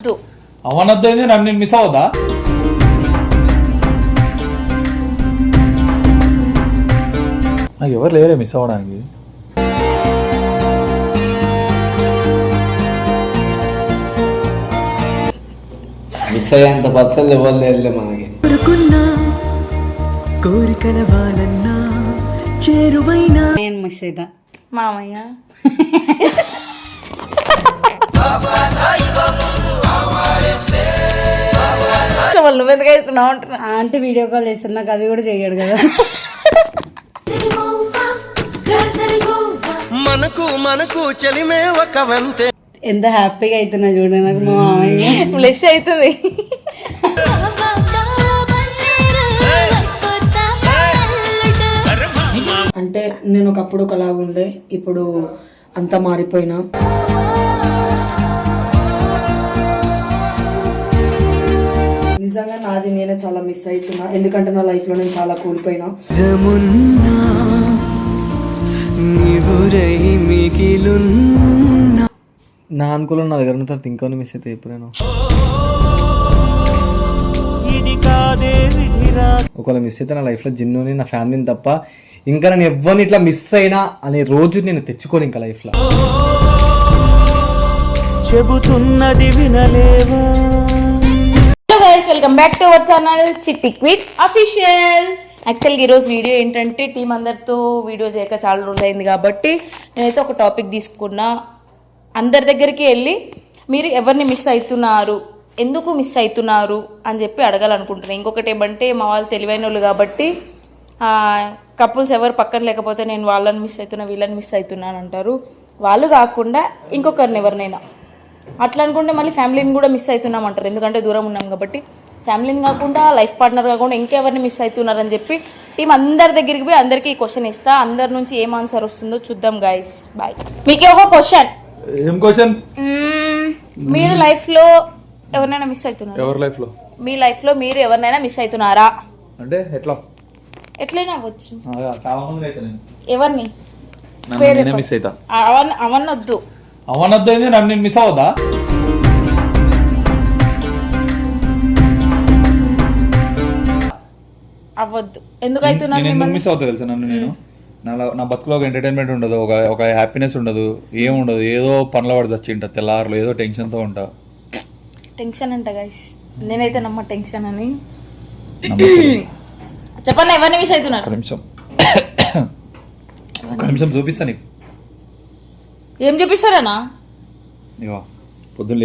అవనొద్దు ఏంది, నన్ను మిస్ అవుదా? నాకు ఎవరు లేరే మిస్ అవ్వడానికి. మిస్ అయ్యేంత పర్సన్లు ఎవరు లేదులే మనకి. కోరికల వాళ్ళన్నా చేరువైనా మిస్ అవుతా మామయ్య. నువ్వు ఎందుకు అవుతున్నావు అంటున్నా. అంటే వీడియో కాల్ చేస్తాను, నాకు అది కూడా చెయ్యడు కదా. మనకు చలిమే ఒక వంతే. ఎంత హ్యాపీగా అవుతున్నా చూడ నాకు మా మామయ్య. బ్లెష్ అవుతుంది. అంటే నేను ఒకప్పుడు ఒకలాగా ఉండే, ఇప్పుడు అంతా మారిపోయినా. నిజంగా నాది నేనే చాలా మిస్ అవుతున్నా, ఎందుకంటే నా లైఫ్ లో నేను చాలా కూలిపోయినా. నా అనుకూలం నా దగ్గర ఉన్న తర్వాత ఇంకొని మిస్ అయితే ఎప్పుడైనా ఒకవేళ మిస్ అయితే నా లైఫ్లో జిన్నుని నా ఫ్యామిలీని తప్ప ఇంకా నేను ఎవరిని ఇట్లా మిస్ అయినా అనే రోజు నేను తెచ్చుకోను ఇంకా లైఫ్లో. చెబుతున్నది వినలేవా. Hello guys, welcome back to our channel Chitti quit official. యాక్చువల్గా ఈరోజు వీడియో ఏంటంటే టీం అందరితో వీడియో చేయక చాలా రోజులు అయింది కాబట్టి నేనైతే ఒక టాపిక్ తీసుకున్నా. అందరి దగ్గరికి వెళ్ళి మీరు ఎవరిని మిస్ అవుతున్నారు, ఎందుకు మిస్ అవుతున్నారు అని చెప్పి అడగాలనుకుంటున్నాను. ఇంకొకటి ఏమంటే మా వాళ్ళు తెలివైన వాళ్ళు కాబట్టి కపుల్స్ ఎవరు పక్కన లేకపోతే నేను వాళ్ళని మిస్ అవుతున్నా వీళ్ళని మిస్ అవుతున్నాను అంటారు. వాళ్ళు కాకుండా ఇంకొకరిని ఎవరినైనా అట్లా అనుకుంటే మళ్ళీ ఫ్యామిలీని కూడా మిస్ అవుతున్నాం అంటారు, ఎందుకంటే దూరం ఉన్నాం కాబట్టి. ఫ్యామిలీని కాకుండా లైఫ్ పార్ట్నర్ కాకుండా ఇంకెవరిని మిస్ అవుతున్నారని చెప్పి టీం అందరి దగ్గరికి పోయి అందరికీ ఈ క్వశ్చన్ ఇస్తా. అందరి నుంచి ఏం ఆన్సర్ వస్తుందో చూద్దాం గైస్. బాయ్. మీకే ఒక క్వశ్చన్. ఏం క్వశ్చన్? మీరు లైఫ్లో ఎవరినైనా మిస్ అవుతున్నారు? ఎవరి లైఫ్ లో? మీ లైఫ్ లో మీరు ఎవరినైనా మిస్ అవుతున్నారా? అంటే ఎట్లా? ఎట్లయినా అవ్వచ్చు. చాలా మంది అయితే నేను ఎవరిని మిస్ అవుతా. అవన్నొద్దు. అవనొద్దు ఏంది, నన్ను మిస్ అవుదా? అవ్వద్దు. ఎందుకు అవుతున్నారు? నేను మిస్ అవుతా తెలుసా నన్ను. నేను నా బతుకులో ఒక ఎంటర్టైన్మెంట్ ఉండదు, ఒక హ్యాపీనెస్ ఉండదు, ఏముండదు. ఏదో పనుల పడి చచ్చింటా, తెల్లారులు ఏదో టెన్షన్తో ఉంటా. టెన్షన్ అంట గైస్, నేనైతే నమ్మ టెన్షన్ అని. చెప్పండి ఎవరిని మిస్ అవుతున్నారు? ఒక నిమిషం చూపిస్తా నీకు. ఏం చూపిస్తారనా? ఇగో పొద్దున్న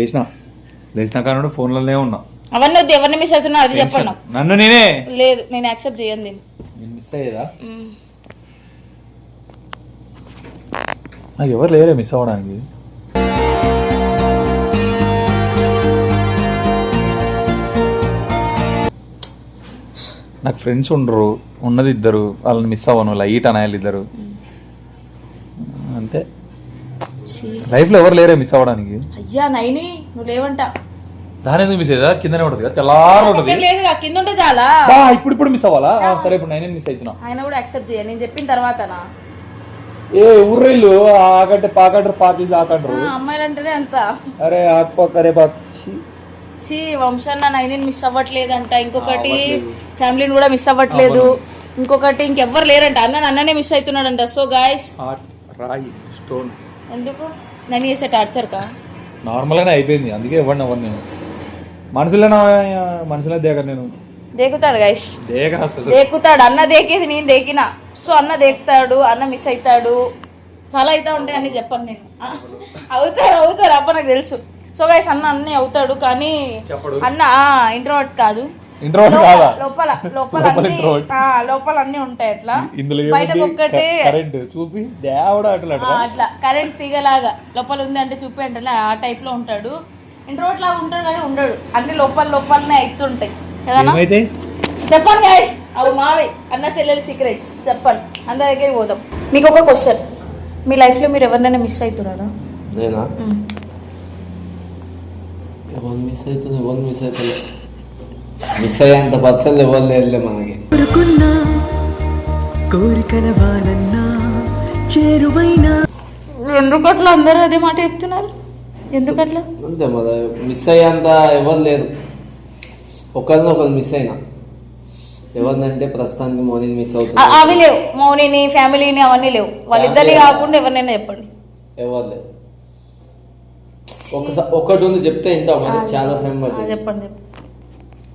లేచిన కారణం ఫోన్లోనే ఉన్నా. అవన్నీ వద్దు, ఎవరిని మిస్ అవుతున్నారు అది చెప్పండి. నన్ను నేనే లేదు, నేను యాక్సెప్ట్ చేయను దీన్ని. నేను మిస్ అయ్యేదా? నాకు ఎవరు లేరే మిస్ అవ్వడానికి. నాకు ఫ్రెండ్స్ ఉండరు, ఉన్నది ఇద్దరు, వాళ్ళని మిస్ అవ్వను. లైట్ అనాయాలి ఇద్దరు, అంతే. లైఫ్లో ఎవరు లేరే మిస్ అవ్వడానికి. అయ్యా నైని, నువ్వు లేవంట. దాని ఎందుకు మిస్ అయ్యేదా? కిందనే ఉంటుంది కదా, తెల్లారు ఉంటుంది. లేదు కింద ఉంటే చాలా. ఇప్పుడు మిస్ అవ్వాలా? సరే ఇప్పుడు నేను మిస్ అవుతున్నా. ఆయన కూడా యాక్సెప్ట్ చేయ, నేను చెప్పిన తర్వాతనా. ఏ ఊర్రైలు ఆకంటే పాకంటారు, పాకేసి ఆకంటారు. అమ్మాయిలు అంటేనే అంత. అరే ఆకుపక్కరే ఛీ, వంశాన్న నైని మిస్ అవ్వట్లేదంట. ఇంకొకటి ఫ్యామిలీని కూడా మిస్ అవ్వట్లేదు. ఇంకొకటి ఇంకెవ్వరు లేరంట. అన్ననే మిస్ అవుతున్నాడంట. సో గాయస్, రాయి స్టోన్ ఎందుకు నన్ను చేసే టార్చర్ కా? నార్మల్గానే అయిపోయింది, అందుకే ఇవ్వండి అవ్వను. నేను మనుషులే దేకను. నేను దేకుతాడు గైస్, అసలు దేకుతాడు. అన్న దేకేది నేను దేకినా. సో అన్న దేకుతాడు, అన్న మిస్ అవుతాడు, చాలా అవుతా ఉంటాయి అని చెప్పను నేను. అవుతారు అప్ప నాకు తెలుసు. సో గైస్, అన్నీ అవుతాడు కానీ అన్న ఇంట్రోవర్ట్ కాదు. లోపల అన్ని ఉంటాయి. అట్లా బయటకు ఒక్కటే అట్లా కరెంట్ తీగలాగా లోపల ఉంది అంటే చూపి అంటే ఆ టైప్ లో ఉంటాడు. ఇంట్రోవర్ట్ లాగా ఉంటాడు కానీ ఉండడు, అన్ని లోపలనే అవుతుంటాయి కదా. చెప్పండి గాయస్, అవి మావి అన్న చెల్లెలు సీక్రెట్స్ చెప్పండి. అందరి దగ్గరికి పోదాం. మీకు ఒక క్వశ్చన్, మీ లైఫ్ లో మీరు ఎవరినైనా మిస్ అవుతున్నారా? నేనా? మిస్ అయ్యేంత పర్సన్లు ఎవరు లేదులే మనకి. కోరికల వాళ్ళన్నా చేరువైనా. ఎందుకు అట్లా అందరూ అదే మాట చెప్తున్నారు? ఎందుకట్లా? అంతే మరి, మిస్ అయ్యేంత ఎవరు లేరు. ఒకరు మిస్ అయినా ఎవరినంటే ప్రస్తుతానికి మోనీని మిస్ అవుతుంది. అవి లేవు, మౌనిని ఫ్యామిలీని అవన్నీ లేవు. వాళ్ళిద్దరిని కాకుండా ఎవరినైనా చెప్పండి. ఎవరు లేరు. ఒకటి ఉంది చెప్తే వింటాం, మరి చాలా సమయం పట్టింది. చెప్పండి.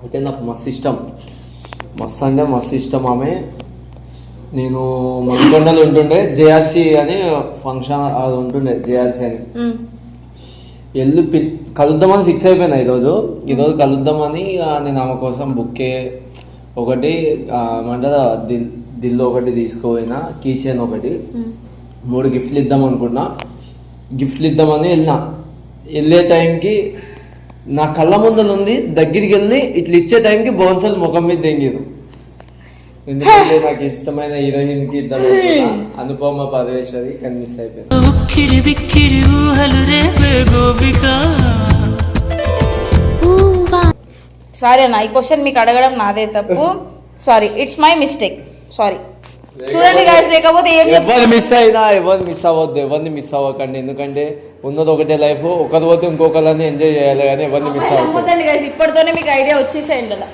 అయితే నాకు మస్తు ఇష్టం, మస్తు అంటే మస్తు ఇష్టం ఆమె. నేను మణికొండలో ఉంటుండే, జేఆర్సీ అని ఫంక్షన్ అది ఉంటుండే, జేఆర్సీ అని. కలుద్దామని ఫిక్స్ అయిపోయినా ఈరోజు కలుద్దామని. నేను ఆమె కోసం బుక్కే ఒకటి ఏమంటారా దిల్ ఒకటి తీసుకుపోయినా, కీ చైన్ ఒకటి, 3 గిఫ్ట్లు ఇద్దాం అనుకున్నా. గిఫ్ట్లు ఇద్దామని వెళ్ళే టైంకి నా కళ్ళ ముందర ఉంది, దగ్గరికి వెళ్ళి ఇట్లా ఇచ్చే టైంకి బౌన్సల్ ముఖం మీద దెంగిరు. ఎందుకంటే నాకు ఇష్టమైన హీరోయిన్ కి ఇద్దాం అనుకున్నా, అనుపమ పరమేశ్వరి, కానీ మిస్ అయిపోయింది. సారీ అన్న, ఈ క్వశ్చన్ మీకు అడగడం నాదే తప్పు. Sorry, it's my mistake. Sorry. చూడండి గాయస్, లేకపోతే ఏం ఎవరు మిస్ అయినా ఎవరు మిస్ అవ్వద్దు, ఎవరిని మిస్ అవ్వకండి. ఎందుకంటే ఉన్నది ఒకటే లైఫ్, ఒకరి పోతే ఇంకొకరిని ఎంజాయ్ చేయాలి, కానీ ఎవరిని మిస్ అవ్వకండి గాయస్. ఇప్పటితోనే మీకు ఐడియా వచ్చేసేయండి. అలా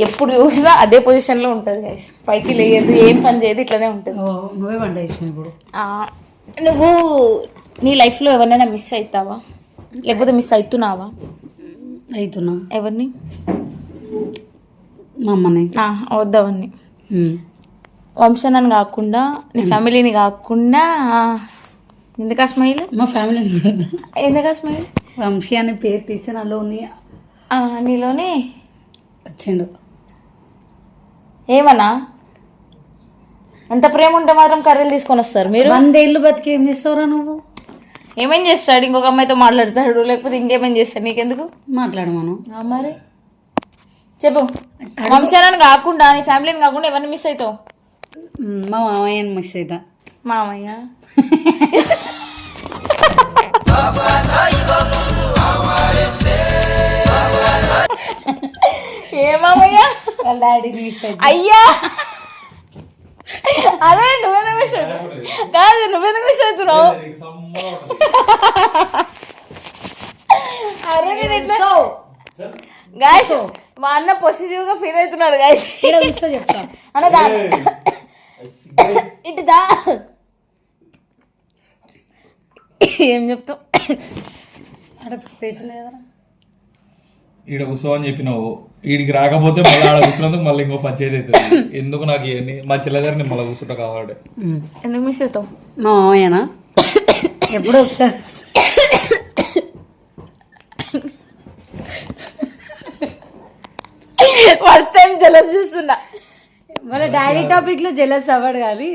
ఎప్పుడు చూసినా అదే పొజిషన్ లో ఉంటుంది గాయస్. పైకి లేదు, ఏం పని చేయదు, ఇట్లానే ఉంటుంది. నువ్వే వంట చేసినావు ఇప్పుడు. నువ్వు నీ లైఫ్ లో ఎవరినైనా మిస్ అవుతావా, లేకపోతే మిస్ అవుతున్నావా? అవుతున్నాం. ఎవరిని? మా అమ్మని. వద్దవన్నీ. వంశనని కాకుండా, నీ ఫ్యామిలీని కాకుండా. ఎందుకా స్మైల్? మా ఫ్యామిలీని చూడద్దు. ఎందుకా స్మైల్? వంశీ అనే పేరు తీసి నీలోనే వచ్చిండు. ఏమన్నా ఎంత ప్రేమ ఉంటే మాత్రం కర్రీలు తీసుకొని వస్తారు మీరు? 100 ఏళ్ళు బతికి ఏం చేస్తావురా నువ్వు? ఏమేం చేస్తాడు? ఇంకొక అమ్మాయితో మాట్లాడతాడు, లేకపోతే ఇంకేమేం చేస్తాడు? నీకెందుకు? మాట్లాడమను. మరి చెప్పు. వంశాలను కాకుండా, నీ ఫ్యామిలీని కాకుండా ఎవరిని మిస్ అవుతావు? మా మామయ్యని మిస్ అవుతా. మామయ్య? ఏ మామయ్య? వాళ్ళ డాడీని మిస్ అవుతా. అయ్యా, అదే నువ్వెందుకు మిస్ అవుతావు? కాదు, నువ్వెందుకు మిస్ అవుతున్నావు? అరే నేను ఇట్లా గాయస్, మా అన్న పాజిటివ్ గా ఫీల్ అవుతున్నాడు గాయస్. చెప్తా అన్నదా ఇటుదా ఏం చెప్తావు? అక్కడ స్పేస్ లేదా? ఈడ కూర్చో అని చెప్పినావు, ఈడికి రాకపోతే మళ్ళీ ఆడ కూర్చున్నందుకు మళ్ళీ ఇంకో పంచాయతీ అవుతుంది. ఎందుకు నాకు ఇవన్నీ? మా చెల్లెదారు నేను మళ్ళీ కూర్చుంటా కావాలి. ఎందుకు మిస్ అవుతావు? మా మామయ్యనా ఎప్పుడో ఒకసారి. ఫస్ట్ టైం జెలస్ చూస్తున్నా. వాళ్ళ డాడీ టాపిక్ లో జెలస్ అవ్వడు కానీ.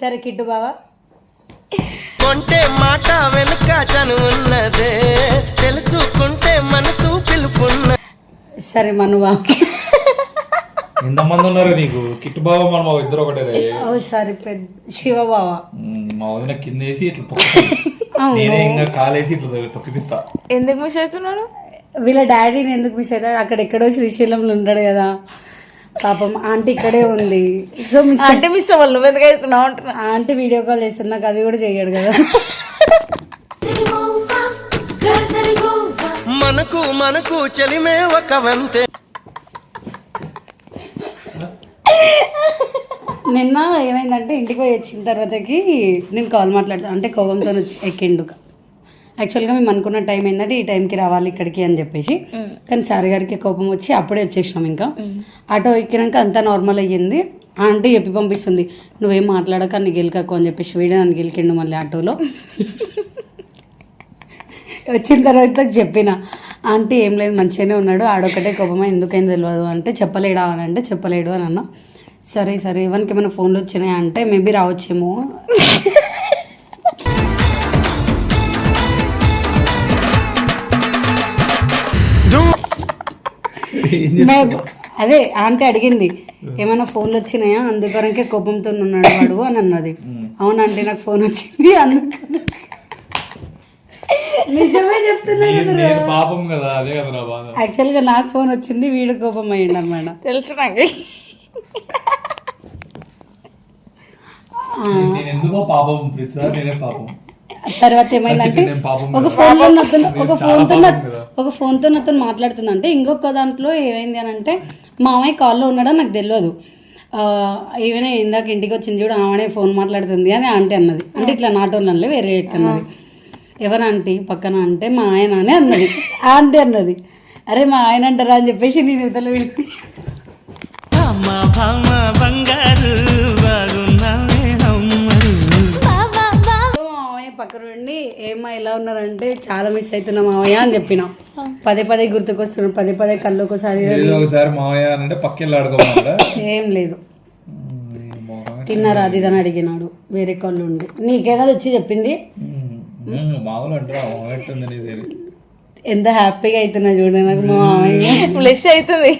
సరే కిట్టు బావా, కొంటే మాట వెనుక చనువున్నదే, తెలుసుకుంటే మనసు పిలుపున్న. సరే మనువా. ఎంతమంది ఉన్నారు నీకు? కిట్టు బావ మన మా ఇద్దరు ఒకటే. సరే పెద్ద శివ బావా. మా వదిన కింద వేసి ఇట్లా తొక్కి, నేనే ఇంకా కాలేసి ఇట్లా తొక్కిపిస్తా. ఎందుకు మిస్ అవుతున్నాడు? వీళ్ళ డాడీని ఎందుకు మిస్ అవుతాడు? అక్కడ ఎక్కడో శ్రీశైలంలో ఉంటాడు కదా పాపం. ఆంటీ ఇక్కడే ఉంది. సో మిస్ అంటే మిస్ అవ్వాలి. నువ్వు ఎందుకు అవుతున్నావు అంటున్నా. ఆంటీ వీడియో కాల్ చేస్తుంది, నాకు అది కూడా చెయ్యడు కదా. మనకు మనకు చెలిమే ఒక వంతే. నిన్న ఏమైందంటే ఇంటికి పోయి వచ్చిన తర్వాతకి నేను కాల్ మాట్లాడతాను అంటే కోపంతో ఎక్కిండు. యాక్చువల్గా మేము అనుకున్న టైం ఏంటంటే ఈ టైంకి రావాలి ఇక్కడికి అని చెప్పేసి, కానీ సార్ గారికి కోపం వచ్చి అప్పుడే వచ్చేసినాం. ఇంకా ఆటో ఎక్కినాక అంతా నార్మల్ అయ్యింది. ఆంటీ చెప్పి పంపిస్తుంది, నువ్వేం మాట్లాడక నీ గెలికకు అని చెప్పేసి. వీడే నన్ను గెలికిండు మళ్ళీ ఆటోలో. వచ్చిన తర్వాత చెప్పిన, ఆంటీ ఏం లేదు మంచిగానే ఉన్నాడు, ఆడొకటే కోపమా ఎందుకైనా తెలియదు అంటే, చెప్పలేడా అని అంటే చెప్పలేడు అని అన్నా. సరే సరే ఇవన్కి ఏమైనా ఫోన్లు వచ్చినాయి అంటే మేబీ రావచ్చేమో. అదే ఆంటీ అడిగింది ఏమైనా ఫోన్లు వచ్చినాయా అందుకొరకే కోపంతో ఉన్నాడు వాడు అని అన్నది. అవునంటే నాకు ఫోన్ వచ్చింది అందుకని. నిజమే చెప్తున్నా. పాపం కదా, అదే కదా నా బాధ. యాక్చువల్గా నాకు ఫోన్ వచ్చింది, వీడు కోపం అయ్యిండు అన్నమాట. తెలుసు నాకు. నేను ఎందుకో పాపం నేనే పాపం. తర్వాత ఏమైందంటే నేను పాపం ఒక ఫోన్లో ఒక ఫోన్తో నాతో మాట్లాడుతున్నా అంటే ఇంకొక దాంట్లో ఏమైంది అని అంటే మామయ్య కాల్లో ఉన్నాడో నాకు తెలియదు. ఏమైనా ఇందాక ఇంటికి వచ్చింది చూడు ఆమెనే ఫోన్ మాట్లాడుతుంది అని ఆంటీ అన్నది. అంటే ఇట్లా నాటోళ్ళే వేరే అన్నది. ఎవరు ఆంటీ పక్కన అంటే మా ఆయన అని అన్నది. ఆంటీ అన్నది. అరే మా ఆయన అంటారా అని చెప్పేసి నేను ఇతలు వెళ్ళి మామయ్య పక్కన నుండి ఏమా ఎలా ఉన్నారంటే చాలా మిస్ అవుతున్నా మామయ్య అని చెప్పిన. పదే పదే గుర్తుకొస్తున్నాం, పదే పదే కళ్ళు ఒకసారి ఒకసారి మావయ్య అంటే పక్కెళ్ళి ఆడుకోమంటారా? ఏం లేదు. తిన్నారా అది అని అడిగినాడు వేరే కళ్ళు ఉండి. నీకే కదా వచ్చి చెప్పింది. మామూలు అంటారా? ఎంత హ్యాపీగా అవుతున్నా చూడండి నాకు మా మామయ్య. ఫ్లెష్ అవుతుంది.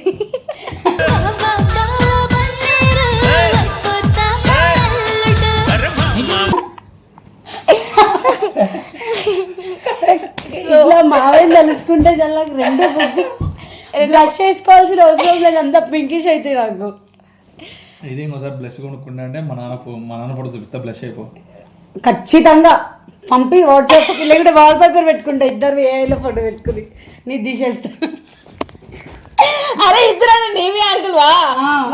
ఇట్లా మామయ్యని తెలుసుకుంటే చాలా రెండు బ్లష్ చేసుకోవాల్సిన అవసరం లేదు. అంత పింకిష్ అవుతాయి నాకు. ఇది ఇంకోసారి బ్లష్ కొనుక్కుంటా అంటే మా నాన్న ఫోటో చూపిస్తా బ్లష్ అయిపో. ఖచ్చితంగా పంపి వాట్సాప్కి లేకుంటే వాల్ పేపర్ పెట్టుకుంటా. ఇద్దరు ఏఐలో ఫోటో పెట్టుకుని నీ తీసేస్తా. అరే ఇద్దరు నేమి అంకుల్ వా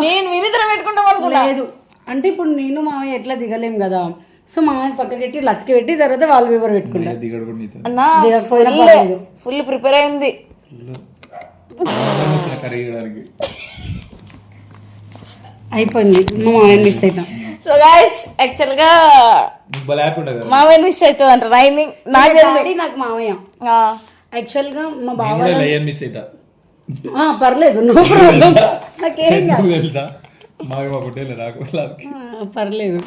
నేను వీళ్ళిద్దరం పెట్టుకుంటాం అనుకున్నా. లేదు అంటే ఇప్పుడు నేను మామయ్య ఎట్లా దిగలేం కదా. సో మామయ్య పక్కకి పెట్టి లతికి పెట్టి తర్వాత వాల్ పేపర్ పెట్టుకుంటా. ఫుల్ ప్రిపేర్ అయింది. అయిపోయింది. మా మామయ్య మిస్ అవుతాం. సో గైస్ యాక్చువల్ గా మామయ్య మిస్ అవుతుంది అంట. రైనింగ్ నాకు మామయ్య యాక్చువల్ గా మా బావ మిస్ అవుతా పర్లేదు నాకేం పర్లేదు.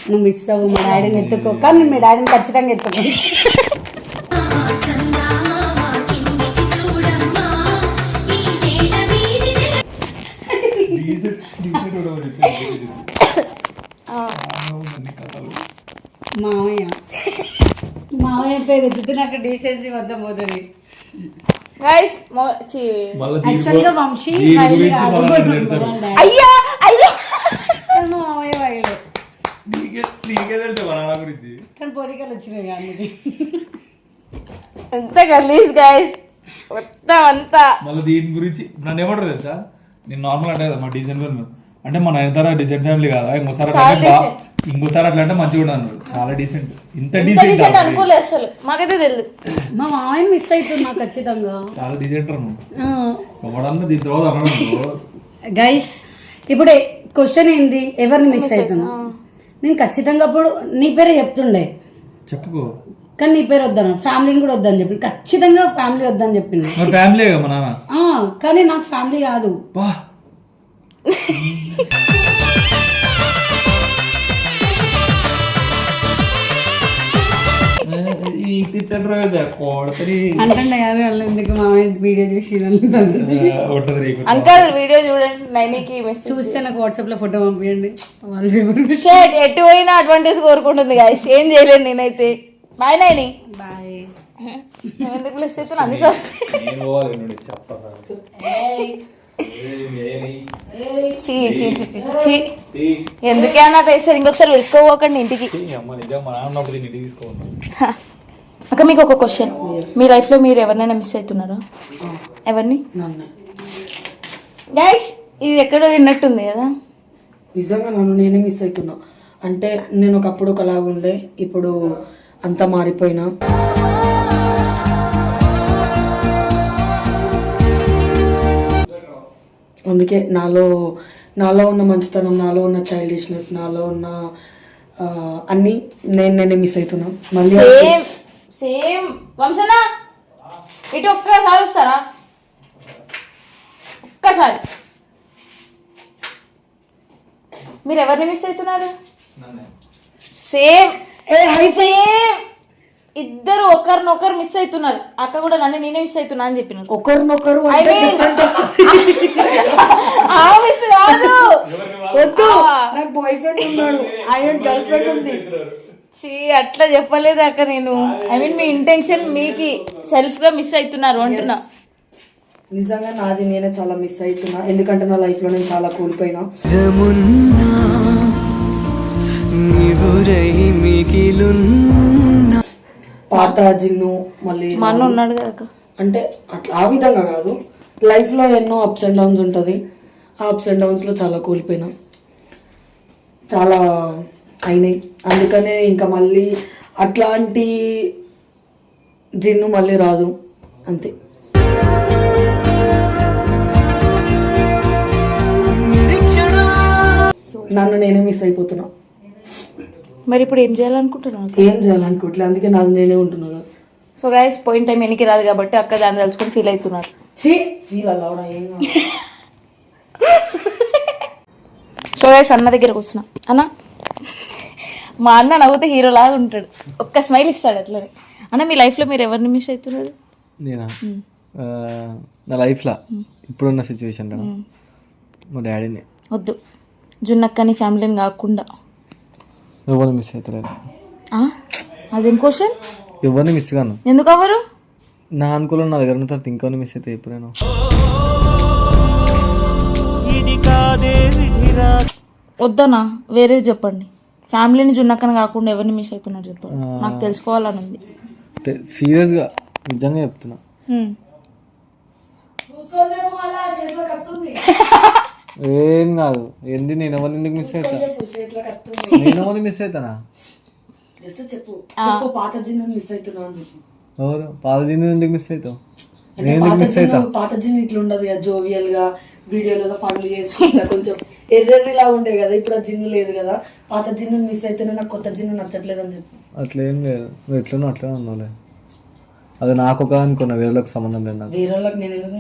నువ్వు మిస్ అవ్వు. మా డాడీని ఎత్తుకో. కానీ మీ డాడీని ఖచ్చితంగా ఎత్తుకో. మామయ్య పేరు ఎత్తితే నాకు డీసెన్సీ వద్ద పోతుంది. యాక్చువల్గా వంశీ అయ్యా అయ్యా మామయ్య వైలు కానీ పోలికలు వచ్చినాయి కానీ ఎంత గలీజ్ గైస్ మొత్తం అంతా. మళ్ళీ దీని గురించి నన్ను ఏమంటారు తెలుసా? నేను నార్మల్ అంటే మా డిజైన్ అంటే మన ఎంత డిజైన్ ఫ్యామిలీ కాదా. ఇంకోసారి అట్లా అంటే మంచిగా కూడా అన్నాడు. చాలా డీసెంట్. ఇంత డీసెంట్ అనుకోలేదు అసలు. మాకైతే తెలియదు. మా మామయ్యని మిస్ అవుతున్నా ఖచ్చితంగా. చాలా డీసెంట్ దీని తర్వాత గైస్ ఇప్పుడు క్వశ్చన్ ఏంది? ఎవరిని మిస్ అవుతున్నా? నేను ఖచ్చితంగా అప్పుడు నీ పేరే చెప్తుండే. చెప్పుకో. కానీ నీ పేరు వద్దాను, ఫ్యామిలీని కూడా వద్దని చెప్పింది. ఖచ్చితంగా ఫ్యామిలీ వద్దని చెప్పింది. ఫ్యామిలీ మా నాన్న. కానీ నాకు ఫ్యామిలీ కాదు. అంటే ఎందుకు మా వీడియో చూసి అంకల్ వీడియో చూడండి. నైనికి చూస్తే నాకు వాట్సాప్ లో ఫోటో పంపించండి. ఎటు పోయినా అడ్వాంటేజ్ కోరుకుంటుంది గాయస్. ఏం చేయలేను నేనైతే. బాయ్ నైని. బాయ్. ఎందుకు ప్లస్ చేస్తాను అన్నిసార్లు. ఎందుకే అన్న టేస్ట్ ఇంకొకసారి తెలుసుకోకండి ఇంటికి. అక్క మీకు ఒక క్వశ్చన్. మీ లైఫ్ లో మీరు ఎవరినైనా మిస్ అవుతున్నారా? ఎవరిని? గైస్ ఇది ఎక్కడో విన్నట్టుంది కదా. నిజంగా నన్ను నేనే మిస్ అవుతున్నా. అంటే నేను ఒకప్పుడు ఒకలాగా ఉండే, ఇప్పుడు అంతా మారిపోయినా. అందుకే నాలో ఉన్న మంచితనం, నాలో ఉన్న చైల్డిష్నెస్, నాలో ఉన్న అన్నీ నేనే మిస్ అవుతున్నా. మళ్ళీ సేమ్ వంశనా ఇటు ఒక్కసారి వస్తారా? ఒక్కసారి. మీరు ఎవరిని మిస్ అవుతున్నారు? సేమ్ సేమ్ ఇద్దరు ఒకరినొకరు మిస్ అవుతున్నారు. అక్క కూడా నన్ను నేనే మిస్ అవుతున్నా అని చెప్పినారు. ఒకరినొకరు మిస్ కాదు. నాకు బాయ్ ఫ్రెండ్ ఉన్నాడు, ఆయన గర్ల్ ఫ్రెండ్ ఉంది. అట్లా చెప్పలేదు అక్క నేను. ఐ మీన్ మీ ఇంటెన్షన్ మీకు సెల్ఫ్ గా మిస్ అవుతున్నారు అంటున్నా. నిజంగా నాది నేనే చాలా మిస్ అవుతున్నా. ఎందుకంటే నా లైఫ్ లో నేను చాలా కోల్పోయినా. మిగిలున్నా పాత జిన్ను మళ్ళీ మా అన్న ఉన్నాడు కదా అక్క. అంటే అట్లా ఆ విధంగా కాదు, లైఫ్లో ఎన్నో అప్స్ అండ్ డౌన్స్ ఉంటుంది. ఆ అప్స్ అండ్ డౌన్స్లో చాలా కోల్పోయినా, చాలా అయినాయి. అందుకనే ఇంకా మళ్ళీ అట్లాంటి జిన్ను మళ్ళీ రాదు, అంతే. నన్ను నేనే మిస్ అయిపోతున్నా. మరి ఇప్పుడు ఏం చేయాలనుకుంటున్నాను? ఏం చేయాలనుకోవట్లే, అందుకే నాది నేనే ఉంటున్నా కదా. సో గైస్ పోయిన టైం వెనక్కి రాదు కాబట్టి అక్క దాన్ని తలుచుకొని ఫీల్ అవుతున్నారు. ఫీల్ అలా అవడం ఏం కాదు. సో గైస్ అన్న దగ్గరకు వచ్చిన అన్న, మా అన్న నవ్వుతే హీరో లాగా ఉంటాడు, ఒక్క స్మైల్ ఇస్తాడు అట్లనే. అన్న మీ లైఫ్లో మీరు ఎవరిని మిస్ అవుతున్నారు? నేనా నా లైఫ్లో ఇప్పుడున్న సిచ్యువేషన్ మా డాడీని. వద్దు, జున్నక్కని ఫ్యామిలీని కాకుండా. ఎవరిని మిస్ అవుతలేదు. అదేం క్వశ్చన్? ఎవరిని మిస్ కాను. ఎందుకు అవ్వరు? నా అనుకూలం నా దగ్గర ఉన్న తర్వాత ఇంకొన్ని మిస్ అయితే ఎప్పుడైనా. వద్దనా, వేరేది చెప్పండి. ఫ్యామిలీని జున్నక్కని కాకుండా ఎవరిని మిస్ అవుతున్నారు చెప్పండి, నాకు తెలుసుకోవాలని ఉంది. సీరియస్గా నిజంగా చెప్తున్నా. ఏం కాదు, ఏంది నేను ఎవరిని ఎందుకు మిస్ అవుతా? నేను ఎవరిని మిస్ అవుతానా? చెప్పు, పాత జిన్ను మిస్ అవుతున్నా అని చెప్పు. ఎవరు పాత జిన్ను ఎందుకు మిస్ అవుతావు? పాత జిన్ను ఇట్లా ఉండదు కదా, జోవియల్ గా వీడియోలలో ఫన్లు చేసుకుంటా కొంచెం ఎర్రలా ఉండే కదా. ఇప్పుడు ఆ జిన్ను లేదు కదా, పాత జిన్ను మిస్ అయితేనే నాకు కొత్త జిన్ను నచ్చట్లేదు అని చెప్పు. అట్లా ఏం లేదు, నువ్వు ఎట్లనో అట్లనే ఉన్నావులే. అది నాకు ఒక అనుకున్నా, వేరేలకు సంబంధం లేదు. నాకు వేరే వాళ్ళకి నేను ఎందుకు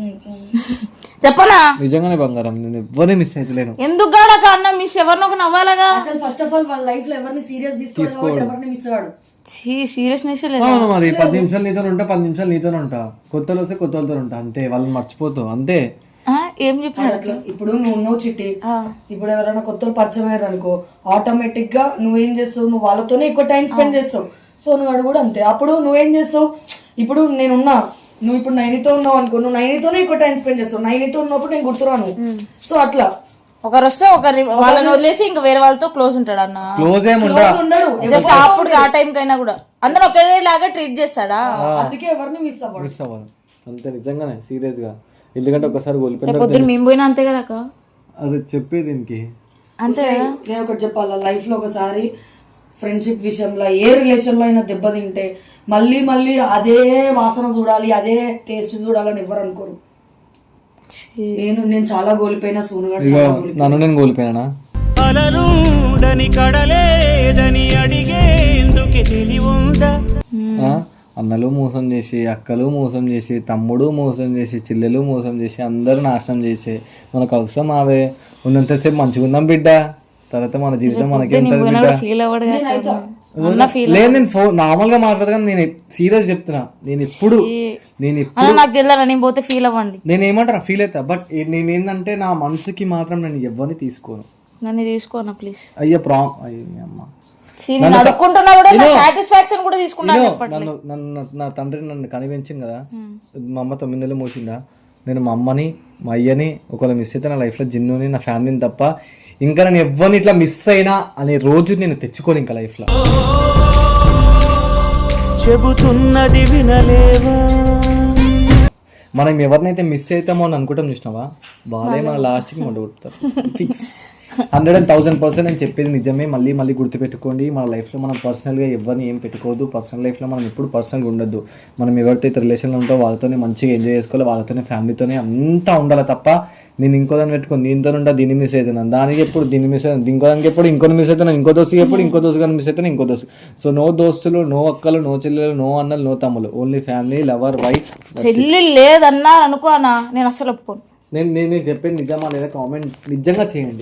చెప్పనా? నిజంగానే బంగారం, నేను ఎవరిని మిస్ అవుతలేను. ఎందుకు గాడక అన్న మిస్ ఎవరినో ఒక నవ్వాలగా. అసలు ఫస్ట్ ఆఫ్ ఆల్ వాళ్ళ లైఫ్ లో ఎవరిని సీరియస్ తీసుకోవడం, ఎవరిని మిస్ అవ్వడు. సీరియస్నెస్ లేదు. అవును, మరి 10 నిమిషాలు నీతో ఉంటా, 10 నిమిషాలు నీతో ఉంటా, కొత్తలు వస్తే కొత్త వాళ్ళతో ఉంటా, అంతే. వాళ్ళని మర్చిపోతావు అంతే. ఏం చెప్పాడు అట్లా? ఇప్పుడు నువ్వు చిట్టి, ఇప్పుడు ఎవరైనా కొత్త పరిచయం అయ్యారు అనుకో, ఆటోమేటిక్ గా నువ్వేం చేస్తావు, నువ్వు వాళ్ళతోనే ఎక్కువ టైం స్పెండ్ చేస్తావు. సో నువ్వు కూడా అంతే. అప్పుడు నువ్వేం చేస్తావు, ఇప్పుడు నేనున్నా, నువ్వు ఇప్పుడు నైనితో ఉన్నావు అనుకో, నువ్వు నైనితోనే ఎక్కువ టైం స్పెండ్ చేస్తావు. నైనితో ఉన్నప్పుడు నేను గుర్తురాను. సో అట్లా ఒకరు వస్తే ఒకరి వాళ్ళని వదిలేసి ఇంకా వేరే వాళ్ళతో క్లోజ్ ఉంటాడు అన్న. క్లోజ్ ఉండడు. జస్ట్ అప్పుడు ఆ టైం కైనా కూడా అందరూ ఒకేలాగా ట్రీట్ చేస్తాడా? అందుకే ఎవరిని మిస్ అవ్వడు. మిస్ అవ్వాలి అంతే, నిజంగానే సీరియస్ గా. ఎందుకంటే ఒకసారి కోల్పోయిన పొద్దున్న మేము పోయినా అంతే కదా అక్క. అది చెప్పే దీనికి అంతే. నేను ఒకటి చెప్పాలా, లైఫ్ లో ఒకసారి ఫ్రెండ్షిప్ విషయంలో ఏ రిలేషన్ లో అయినా దెబ్బతింటే మళ్ళీ మళ్ళీ అదే వాసన చూడాలి, అదే టేస్ట్ చూడాలని ఎవరు అనుకోరు. నేను చాలా కోల్పోయినా, సోనుగాడు చాలా కోల్పోయినా. నన్ను నేను కోల్పోయినా. అలరుండని కడలేదని అడిగేందుకే తెలివుందా? అన్నలు మోసం చేసి, అక్కలు మోసం చేసి, తమ్ముడు మోసం చేసి, చెల్లెలు మోసం చేసి, అందరూ నాశనం చేసి, మనకు అవసరం అవే. ఉన్నంతసేపు మంచిగా ఉందాం బిడ్డ, తర్వాత మన జీవితం మనకేంటది బిడ్డ. ఫీల్ అవ్వడు లేదు, నేను నార్మల్ గా మాట్లాడదు కానీ నేను సీరియస్ చెప్తున్నా. నేను ఇప్పుడు నాకు తెలియదు, నేను పోతే ఫీల్ అవ్వండి. నేను ఏమంటారా ఫీల్ అవుతా, బట్ నేను ఏంటంటే నా మనసుకి మాత్రం నేను ఎవరిని తీసుకోను. నన్ను తీసుకోనా ప్లీజ్. అయ్యా అమ్మ అడుక్కుంటున్నా కూడా సాటిస్ఫాక్షన్ కూడా తీసుకున్నాను. నన్ను నా తండ్రి నన్ను కనిపించింది కదా, మా అమ్మ 9 నెలలు మోసిందా. నేను మా అమ్మని, మా అయ్యని ఒకవేళ మిస్ అయితే నా లైఫ్లో జిన్నుని, నా ఫ్యామిలీని తప్ప ఇంకా నేను ఎవరిని ఇట్లా మిస్ అయినా అనే రోజు నేను తెచ్చుకోను ఇంకా లైఫ్లో. చెబుతున్నది వినలేవా? మనం ఎవరినైతే మిస్ అవుతామో అని అనుకుంటాం చూసినావా, వాళ్ళే మన లాస్ట్కి మొదలు కొడతారు. ఫిక్స్ 100,000% నేను చెప్పేది నిజమే. మళ్ళీ మళ్ళీ గుర్తుపెట్టుకోండి, మన లైఫ్లో మనం పర్సనల్గా ఎవరిని ఏం పెట్టుకోవద్దు. పర్సనల్ లైఫ్లో మనం ఎప్పుడు పర్సనల్గా ఉండొద్దు. మనం ఎవరితో అయితే రిలేషన్లో ఉంటామో వాళ్ళతోనే మంచిగా ఎంజాయ్ చేసుకోవాలి, వాళ్ళతోనే ఫ్యామిలీతోనే అంతా ఉండాలి తప్ప నేను ఇంకో దాన్ని పెట్టుకొని దీంతో ఉంటా, దీన్ని మిస్ అవుతున్నాను, దానికి ఎప్పుడు దీన్ని మిస్ అవుతాను, ఇంకో దానికి ఎప్పుడు ఇంకొని మిస్ అవుతున్నాను, ఇంకో దోస్తుకి ఎప్పుడు ఇంకో దోస్తు కానీ మిస్ అవుతాను, ఇంకో దోస్తు. సో నో దోస్తులు, నో అక్కలు, నో చెల్లెలు, నో అన్నలు, నో తమ్ములు, ఓన్లీ ఫ్యామిలీ, లవర్, వైఫ్. చెల్లి లేదన్నా అనుకో అన్న, నేను అసలు ఒప్పుకోను. నేను చెప్పేది నిజమా లేదా కామెంట్ నిజంగా చేయండి.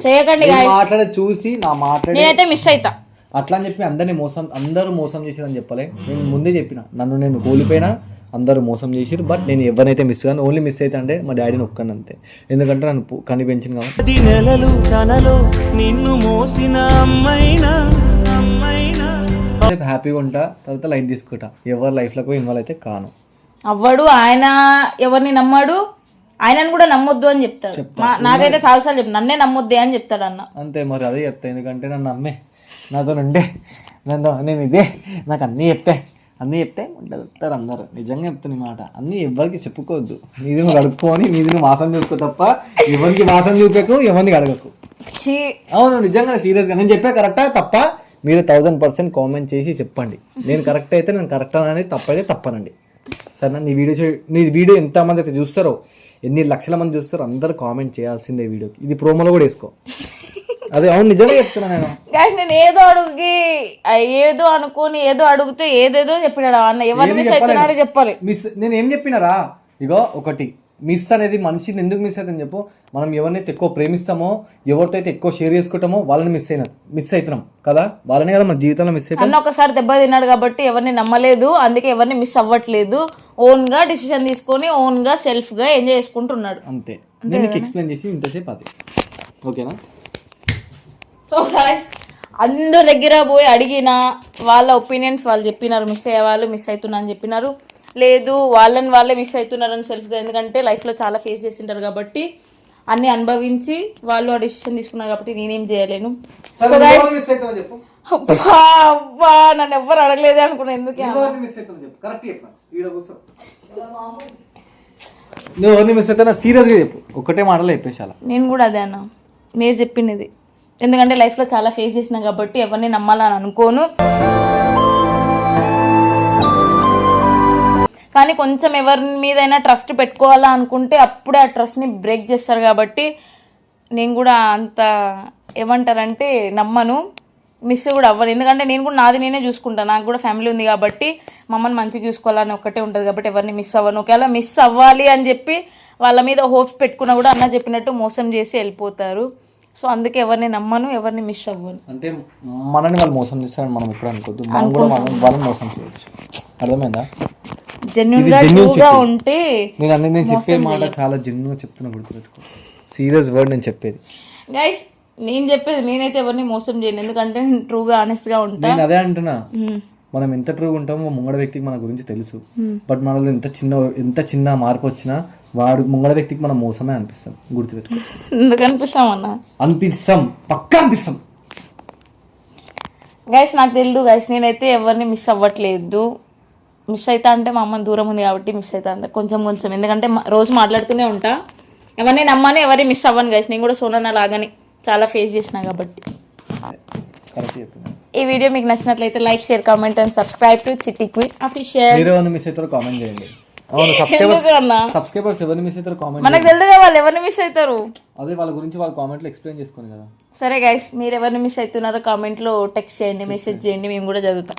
మాట్లాడే చూసి నా నేనైతే మిస్ అవుతా అట్లా అని చెప్పి అందరూ మోసం చేసిరని చెప్పలే. నేను ముందే చెప్పిన, నన్ను నేను కోల్పోయినా అందరూ మోసం చేసిరు, బట్ నేను ఎవరినైతే మిస్ కాను. ఓన్లీ మిస్ అయితే అంటే మా డాడీని ఒక్కను అంతే, ఎందుకంటే నన్ను కనిపించింది కాబట్టి. నెలలు తనలో నిన్ను మోసిన అమ్మైనా హ్యాపీగా ఉంటా, తర్వాత లైట్ తీసుకుంటా. ఎవరి లైఫ్లోకి ఇన్వాల్వ్ అయితే కాను. అవ్వడు ఆయన, ఎవరిని నమ్మాడు, ఆయనను కూడా నమ్మొద్దు అని చెప్తాడు. నాకైతే చాలాసార్లు చెప్పి నన్నే నమ్మొద్దే అని చెప్తాడు అన్న. అంతే, మరి అదే చెప్తా. ఎందుకంటే నన్ను నమ్మే, నాతో ఉండే, నేను ఇదే, నాకు అన్నీ చెప్పే, అన్నీ చెప్తే ఉంటారు అందరు. నిజంగా చెప్తున్న మాట అన్నీ ఎవరికి చెప్పుకోవద్దు. నీది నువ్వు గడుపుకొని నీది నువ్వు వాసన చూసుకో తప్ప ఎవరికి వాసన చూపకు, ఎవరిని అడగకు. అవును నిజంగా సీరియస్గా నేను చెప్పే కరెక్టా తప్ప మీరు 1000% కామెంట్ చేసి చెప్పండి. నేను కరెక్ట్ అయితే నేను కరెక్ట్ అనేది, తప్పైతే తప్పనండి. సరేనా? నీ వీడియో ఎంతమంది అయితే చూస్తారో, ఎన్ని లక్షల మంది చూస్తారో అందరూ కామెంట్ చేయాల్సిందే వీడియోకి. ఇది ప్రోమోలో కూడా వేసుకో. అదే అవును నిజంగా చెప్తున్నా నేను. నేను ఏదో అనుకుని ఏదో అడిగితే ఏదేదో చెప్పినాడు అన్న. ఎవరు మిస్ అవుతున్నారో చెప్పాలి. నేను ఏం చెప్పినారా? ఇగో ఒకటి మిస్ అనేది మనిషిని ఎందుకు మిస్ అవుతుందని చెప్పు. మనం ఎవరినైతే ఎక్కువ ప్రేమిస్తామో, ఎవరితో అయితే ఎక్కువ షేర్ చేసుకుంటామో వాళ్ళని మిస్ అవుతున్నాం కదా. వాళ్ళనే కదా మన జీవితంలో మిస్ అవుతాం. అన్న ఒకసారి దెబ్బ తిన్నాడు కాబట్టి ఎవరిని నమ్మలేదు, అందుకే ఎవరిని మిస్ అవ్వట్లేదు. ఓన్ గా డిసిషన్ తీసుకొని ఓన్ గా సెల్ఫ్ గా ఎంజాయ్ చేసుకుంటున్నాడు. అంతే. నేను నీకు ఎక్స్ప్లెయిన్ చేసి ఇంతసేపు అది ఓకేనా? సో గాయ్స్ అందరి దగ్గర పోయి అడిగిన వాళ్ళ ఒపీనియన్స్ వాళ్ళు చెప్పినారు. మిస్ అయ్యే వాళ్ళు మిస్ అవుతున్నా అని చెప్పినారు. లేదు వాళ్ళే మిస్ అవుతున్నారని సెల్ఫ్గా, ఎందుకంటే లైఫ్లో చాలా ఫేస్ చేసింటారు కాబట్టి అన్ని అనుభవించి వాళ్ళు ఆ డిసిషన్ తీసుకున్నారు కాబట్టి నేనేం చేయలేను. అబ్బా నన్ను ఎవ్వరు అడగలేదే అనుకున్నా. ఎందుకే నువ్వు ఎవరిని మిస్ అవుతా సీరియస్గా చెప్పు. ఒకటే మాటలో చెప్పేసాల. నేను కూడా అదే అన్న మీరు చెప్పినది. ఎందుకంటే లైఫ్లో చాలా ఫేస్ చేసినా కాబట్టి ఎవరిని నమ్మాలని అనుకోను. కానీ కొంచెం ఎవరి మీదైనా ట్రస్ట్ పెట్టుకోవాలా అనుకుంటే అప్పుడే ఆ ట్రస్ట్ని బ్రేక్ చేస్తారు కాబట్టి నేను కూడా అంత ఏమంటారంటే నమ్మను, మిస్ కూడా అవ్వను. ఎందుకంటే నేను కూడా నాది నేనే చూసుకుంటాను. నాకు కూడా ఫ్యామిలీ ఉంది కాబట్టి మమ్మల్ని మంచిగా చూసుకోవాలని ఒక్కటే ఉంటుంది కాబట్టి ఎవరిని మిస్ అవ్వను. ఒకవేళ మిస్ అవ్వాలి అని చెప్పి వాళ్ళ మీద హోప్స్ పెట్టుకున్నా కూడా అన్న చెప్పినట్టు మోసం చేసి వెళ్ళిపోతారు. సో అందుకే ఎవరిని నమ్మను, ఎవరిని మిస్ అవ్వను. అంటే మనని వాళ్ళు మోసం చేస్తారని మనం ఎప్పుడు అనుకోవద్దు. మనం కూడా వాళ్ళని మోసం చేయవచ్చు. అర్థమైందా? జెన్యూన్గా ఉంటే నేను చెప్పే మాట చాలా జెన్యూన్గా చెప్తున్నా, గుర్తుపెట్టుకో. సీరియస్ వర్డ్ నేను చెప్పేది. గైస్ నేను చెప్పేది నేనైతే ఎవరిని మోసం చేయను, ఎందుకంటే నేను ట్రూగా ఆనెస్ట్గా ఉంటాను. నేను అదే అంటున్నా. మనం ఎంత ట్రూగా ఉంటామో ముంగడ వ్యక్తికి మన గురించి తెలుసు. బట్ మనలో ఎంత చిన్న మార్పు వచ్చినా వాడు ముంగడ వ్యక్తికి మనం మోసమే అనిపిస్తాం. గుర్తుపెట్టుకో. ఎందుకు అనిపిస్తామన్నా? అనిపిస్తాం, పక్కా అనిపిస్తాం. గైస్ నాకు తెలియదు గైస్, నేనైతే ఎవరిని మిస్ అవ్వట్లేదు. మిస్ అవుతా అంటే మా అమ్మ దూరం ఉంది కాబట్టి మిస్ అవుతా అంత కొంచెం, ఎందుకంటే రోజు మాట్లాడుతూనే ఉంటా. ఎవరిని నమ్మని ఎవరిని మిస్ అవ్వను గైస్. నేను కూడా సోనా లాగానే చాలా ఫేస్ చేసినా కాబట్టి. ఈ వీడియో మీకు నచ్చినట్లయితే like, share, comment and subscribe to చిట్టి క్వీన్ అఫీషియల్. మీరు ఎవరిని మిస్ అవుతారో కామెంట్ చేయండి. సబ్స్క్రైబర్స్ ఎవరిని మిస్ అవుతారో కామెంట్. మనకు తెలుసు కదా వాళ్ళు ఎవరిని మిస్ అవుతారు. అదే వాళ్ళ గురించి వాళ్ళ కామెంట్ లో ఎక్స్ప్లెయిన్ చేసుకోండి కదా. సరే గైస్, మీరు ఎవరిని మిస్ అవుతున్నారో కామెంట్ లో టెక్స్ట్ చేయండి, మెసేజ్ చేయండి, మేము కూడా చదువుతాం.